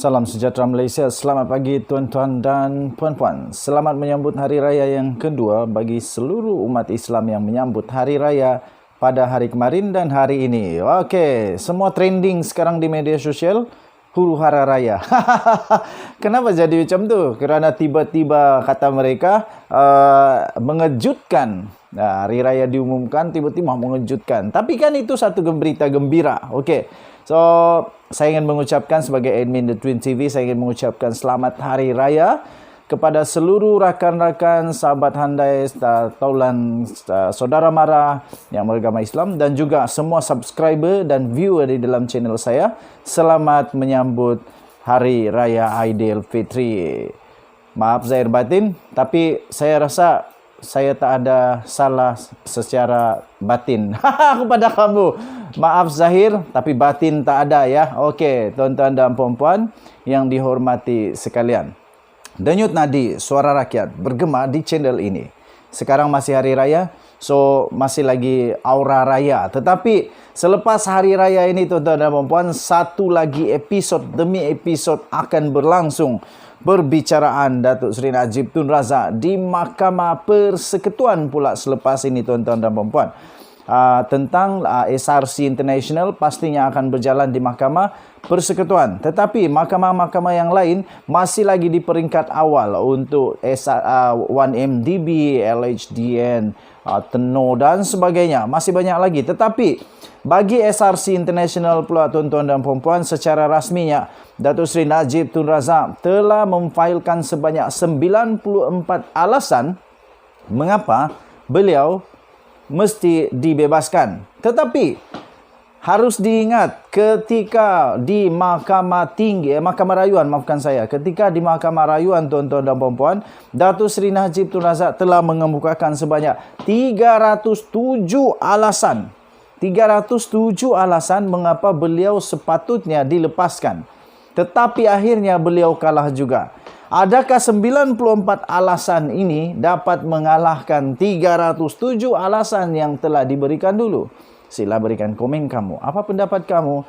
Salam sejahtera Malaysia, selamat pagi tuan-tuan dan puan-puan. Selamat menyambut Hari Raya yang kedua bagi seluruh umat Islam yang menyambut Hari Raya pada hari kemarin dan hari ini. Okey, semua trending sekarang di media sosial, huru hara raya. Kenapa jadi macam tu? Kerana tiba-tiba kata mereka mengejutkan. Hari Raya diumumkan, tiba-tiba mengejutkan. Tapi kan itu satu berita gembira. Okey. So, saya ingin mengucapkan sebagai admin The Twin TV, saya ingin mengucapkan selamat Hari Raya kepada seluruh rakan-rakan, sahabat handai, taulan, saudara mara yang beragama Islam dan juga semua subscriber dan viewer di dalam channel saya. Selamat menyambut Hari Raya Aidilfitri. Maaf zahir batin, tapi saya rasa saya tak ada salah secara batin kepada kamu. Maaf zahir, tapi batin tak ada ya. Okey, tuan-tuan dan puan-puan yang dihormati sekalian. Denyut nadi suara rakyat bergema di channel ini. Sekarang masih hari raya, so masih lagi aura raya. Tetapi selepas hari raya ini tuan-tuan dan puan-puan, satu lagi episod demi episod akan berlangsung. Perbicaraan Datuk Seri Najib Tun Razak di Mahkamah Persekutuan pula selepas ini tuan-tuan dan puan-puan. Tentang SRC International pastinya akan berjalan di Mahkamah Persekutuan. Tetapi mahkamah-mahkamah yang lain masih lagi di peringkat awal untuk 1MDB, LHDN, Tenor dan sebagainya. Masih banyak lagi. Tetapi bagi SRC International pula tuan-tuan dan puan-puan, secara rasminya Datuk Seri Najib Tun Razak telah memfailkan sebanyak 94 alasan mengapa beliau mesti dibebaskan. Tetapi harus diingat ketika di Mahkamah Tinggi, Mahkamah Rayuan, maafkan saya, ketika di Mahkamah Rayuan tuan-tuan dan puan-puan, Datuk Seri Najib Tun Razak telah mengemukakan sebanyak 307 alasan. 307 alasan mengapa beliau sepatutnya dilepaskan. Tetapi akhirnya beliau kalah juga. Adakah 94 alasan ini dapat mengalahkan 307 alasan yang telah diberikan dulu? Sila berikan komen kamu. Apa pendapat kamu?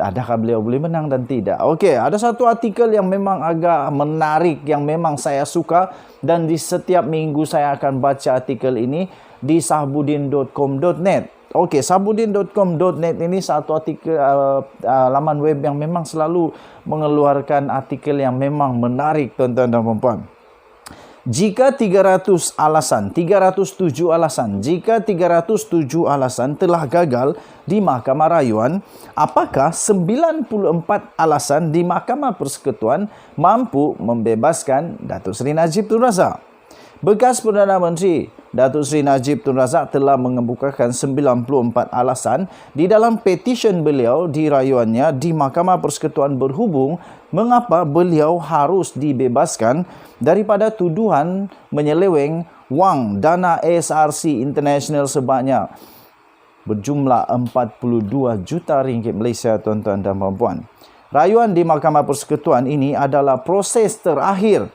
Adakah beliau boleh menang dan tidak? Okey, ada satu artikel yang memang agak menarik, yang memang saya suka, dan di setiap minggu saya akan baca artikel ini di sahbudin.com.net. Okey, sahbudin.com.net ini satu artikel laman web yang memang selalu mengeluarkan artikel yang memang menarik tuan-tuan dan puan-puan. Jika 307 alasan, jika 307 alasan telah gagal di Mahkamah Rayuan, apakah 94 alasan di Mahkamah Persekutuan mampu membebaskan Datuk Seri Najib Tun Razak? Bekas Perdana Menteri Datuk Seri Najib Tun Razak telah mengemukakan 94 alasan di dalam petisyen beliau di rayuannya di Mahkamah Persekutuan berhubung mengapa beliau harus dibebaskan daripada tuduhan menyeleweng wang dana SRC International sebanyak berjumlah 42 juta ringgit Malaysia tuan-tuan dan puan-puan. Rayuan di Mahkamah Persekutuan ini adalah proses terakhir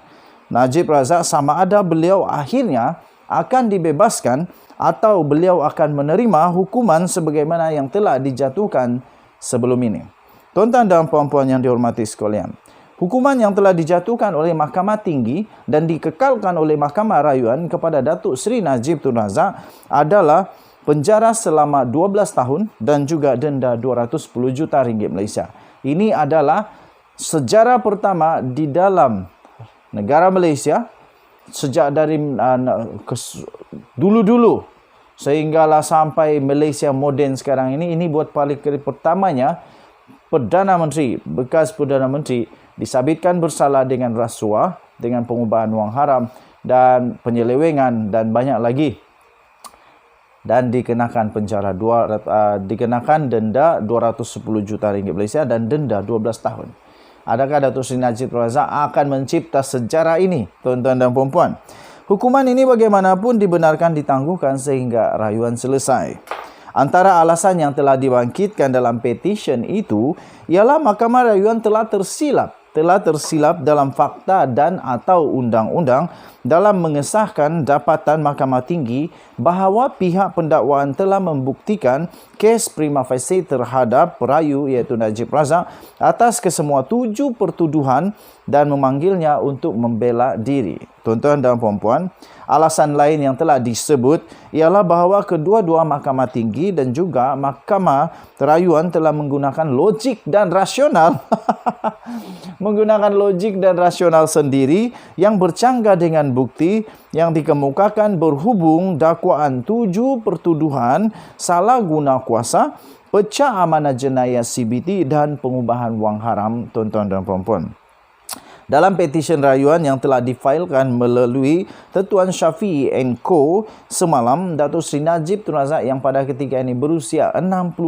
Najib Razak sama ada beliau akhirnya akan dibebaskan atau beliau akan menerima hukuman sebagaimana yang telah dijatuhkan sebelum ini. Tuan-tuan dan puan-puan yang dihormati sekalian, hukuman yang telah dijatuhkan oleh Mahkamah Tinggi dan dikekalkan oleh Mahkamah Rayuan kepada Datuk Seri Najib Tun Razak adalah penjara selama 12 tahun dan juga denda 210 juta ringgit Malaysia. Ini adalah sejarah pertama di dalam negara Malaysia sejak dari dulu-dulu sehinggalah sampai Malaysia moden sekarang ini buat paling kali pertamanya Perdana Menteri, bekas Perdana Menteri disabitkan bersalah dengan rasuah, dengan pengubahan wang haram dan penyelewengan dan banyak lagi, dan dikenakan dikenakan denda 210 juta ringgit Malaysia dan denda 12 tahun. Adakah Datuk Seri Najib Tun Razak akan mencipta sejarah ini, tuan-tuan dan puan-puan? Hukuman ini bagaimanapun dibenarkan ditangguhkan sehingga rayuan selesai. Antara alasan yang telah dibangkitkan dalam petisyen itu ialah Mahkamah Rayuan telah tersilap telah tersilap dalam fakta dan atau undang-undang dalam mengesahkan dapatan Mahkamah Tinggi bahawa pihak pendakwaan telah membuktikan kes prima facie terhadap perayu iaitu Najib Razak atas kesemua 7 pertuduhan dan memanggilnya untuk membela diri. Tuan-tuan dan puan-puan, alasan lain yang telah disebut ialah bahawa kedua-dua Mahkamah Tinggi dan juga Mahkamah Rayuan telah menggunakan logik dan rasional menggunakan logik dan rasional sendiri yang bercanggah dengan bukti yang dikemukakan berhubung dakwaan 7 pertuduhan salah guna kuasa, pecah amanah jenayah CBT dan pengubahan wang haram, tuan-tuan dan puan-puan. Dalam petisyen rayuan yang telah difailkan melalui Tuan Syafiee & Co. semalam, Datuk Seri Najib Tun Razak yang pada ketika ini berusia 68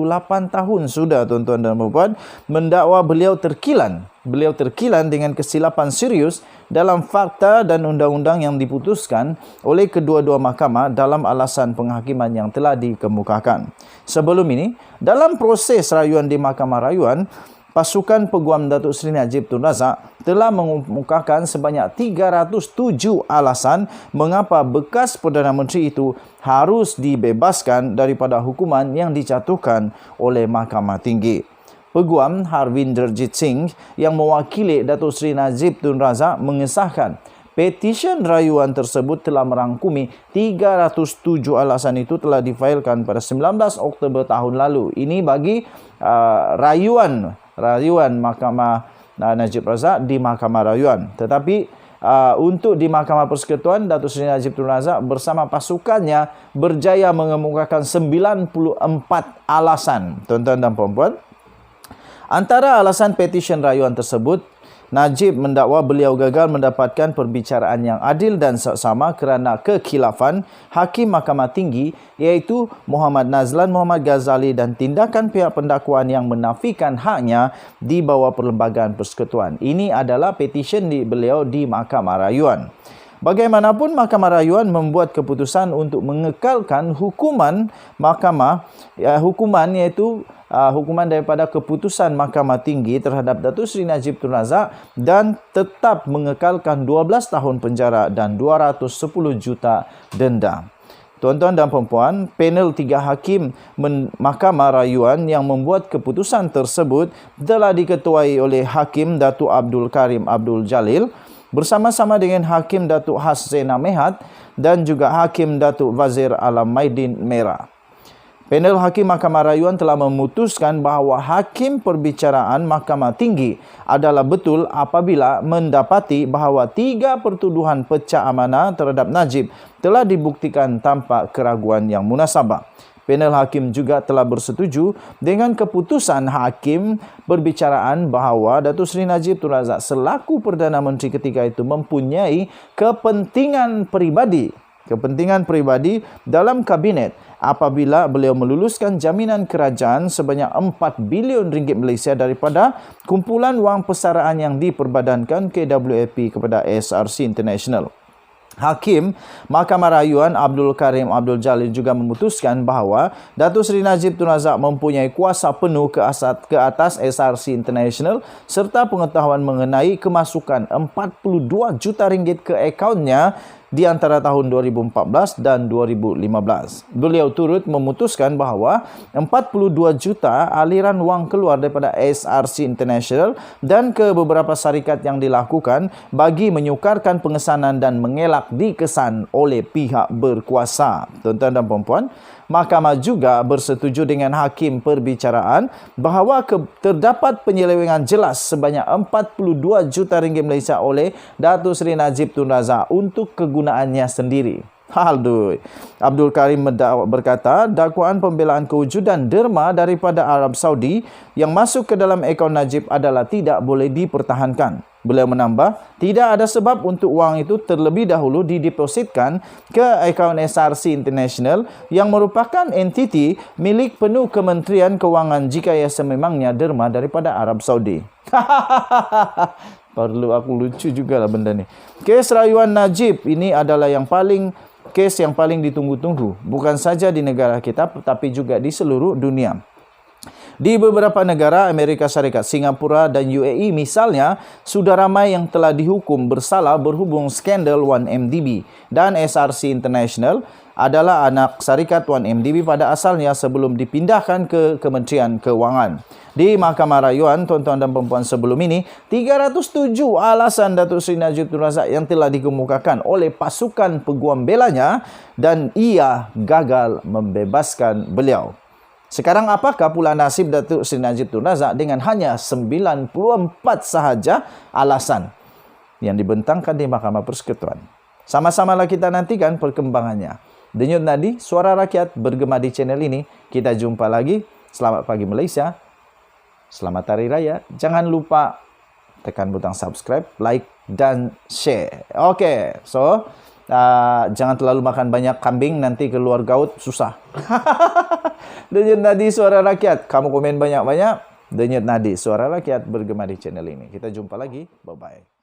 tahun sudah, tuan-tuan dan puan-puan, mendakwa beliau terkilan. Beliau terkilan dengan kesilapan serius dalam fakta dan undang-undang yang diputuskan oleh kedua-dua mahkamah dalam alasan penghakiman yang telah dikemukakan. Sebelum ini, dalam proses rayuan di Mahkamah Rayuan, pasukan peguam Datuk Seri Najib Tun Razak telah mengemukakan sebanyak 307 alasan mengapa bekas Perdana Menteri itu harus dibebaskan daripada hukuman yang dijatuhkan oleh Mahkamah Tinggi. Peguam Harvinderjit Singh yang mewakili Datuk Seri Najib Tun Razak mengesahkan petisyen rayuan tersebut telah merangkumi 307 alasan itu telah difailkan pada 19 Oktober tahun lalu. Ini bagi rayuan Mahkamah Najib Razak di Mahkamah Rayuan. Tetapi untuk di Mahkamah Persekutuan, Datuk Seri Najib Tun Razak bersama pasukannya berjaya mengemukakan 94 alasan, tuan-tuan dan puan-puan. Antara alasan petisyen rayuan tersebut, Najib mendakwa beliau gagal mendapatkan perbicaraan yang adil dan seksama kerana kekhilafan Hakim Mahkamah Tinggi iaitu Muhammad Nazlan Muhammad Ghazali dan tindakan pihak pendakwaan yang menafikan haknya di bawah Perlembagaan Persekutuan. Ini adalah petisyen beliau di Mahkamah Rayuan. Bagaimanapun, Mahkamah Rayuan membuat keputusan untuk mengekalkan hukuman hukuman daripada keputusan Mahkamah Tinggi terhadap Datuk Seri Najib Tun Razak dan tetap mengekalkan 12 tahun penjara dan 210 juta denda. Tuan-tuan dan puan-puan, panel 3 hakim Mahkamah Rayuan yang membuat keputusan tersebut telah diketuai oleh Hakim Datuk Abdul Karim Abdul Jalil bersama-sama dengan Hakim Datuk Haszaina Mehat dan juga Hakim Datuk Wazir Alam Maidin Merah. Panel Hakim Mahkamah Rayuan telah memutuskan bahawa hakim perbicaraan Mahkamah Tinggi adalah betul apabila mendapati bahawa 3 pertuduhan pecah amanah terhadap Najib telah dibuktikan tanpa keraguan yang munasabah. Panel hakim juga telah bersetuju dengan keputusan hakim perbicaraan bahawa Datuk Seri Najib Tun Razak selaku Perdana Menteri ketika itu mempunyai kepentingan peribadi dalam kabinet apabila beliau meluluskan jaminan kerajaan sebanyak 4 bilion ringgit Malaysia daripada kumpulan wang persaraan yang diperbadankan KWAP kepada SRC International. Hakim Mahkamah Rayuan Abdul Karim Abdul Jalil juga memutuskan bahawa Datuk Seri Najib Tun Razak mempunyai kuasa penuh ke atas SRC International serta pengetahuan mengenai kemasukan 42 juta ringgit ke akaunnya di antara tahun 2014 dan 2015. Beliau turut memutuskan bahawa 42 juta aliran wang keluar daripada SRC International dan ke beberapa syarikat yang dilakukan bagi menyukarkan pengesanan dan mengelak dikesan oleh pihak berkuasa. Tuan-tuan dan puan-puan, Mahkamah juga bersetuju dengan hakim perbicaraan bahawa terdapat penyelewengan jelas sebanyak 42 juta ringgit Malaysia oleh Datuk Seri Najib Tun Razak untuk kegunaannya sendiri. Abdul Karim berkata dakwaan pembelaan kewujudan derma daripada Arab Saudi yang masuk ke dalam akaun Najib adalah tidak boleh dipertahankan. Beliau menambah, tidak ada sebab untuk wang itu terlebih dahulu didepositkan ke akaun SRC International yang merupakan entiti milik penuh Kementerian Kewangan jika ia sememangnya derma daripada Arab Saudi. Perlu aku lucu jugalah benda ni. Kes rayuan Najib ini adalah kes yang paling ditunggu-tunggu, bukan saja di negara kita tetapi juga di seluruh dunia. Di beberapa negara Amerika Serikat, Singapura, dan UAE misalnya, sudah ramai yang telah dihukum bersalah berhubung skandal 1MDB. Dan SRC International adalah anak syarikat 1MDB pada asalnya sebelum dipindahkan ke Kementerian Keuangan. Di Mahkamah Rayuan, tuan-tuan dan perempuan, sebelum ini, 307 alasan Datuk Seri Najib Tun Razak yang telah dikemukakan oleh pasukan peguam belanya dan ia gagal membebaskan beliau. Sekarang apakah pula nasib Datuk Seri Najib Tun Razak dengan hanya 94 sahaja alasan yang dibentangkan di Mahkamah Persekutuan? Sama-samalah kita nantikan perkembangannya. Denyut nadi suara rakyat bergema di channel ini. Kita jumpa lagi. Selamat pagi Malaysia. Selamat Hari Raya. Jangan lupa tekan butang subscribe, like dan share. Okey, so jangan terlalu makan banyak kambing, nanti keluar gaut susah. Denyut nadi suara rakyat. Kamu komen banyak-banyak. Denyut nadi suara rakyat bergema di channel ini. Kita jumpa lagi. Bye-bye.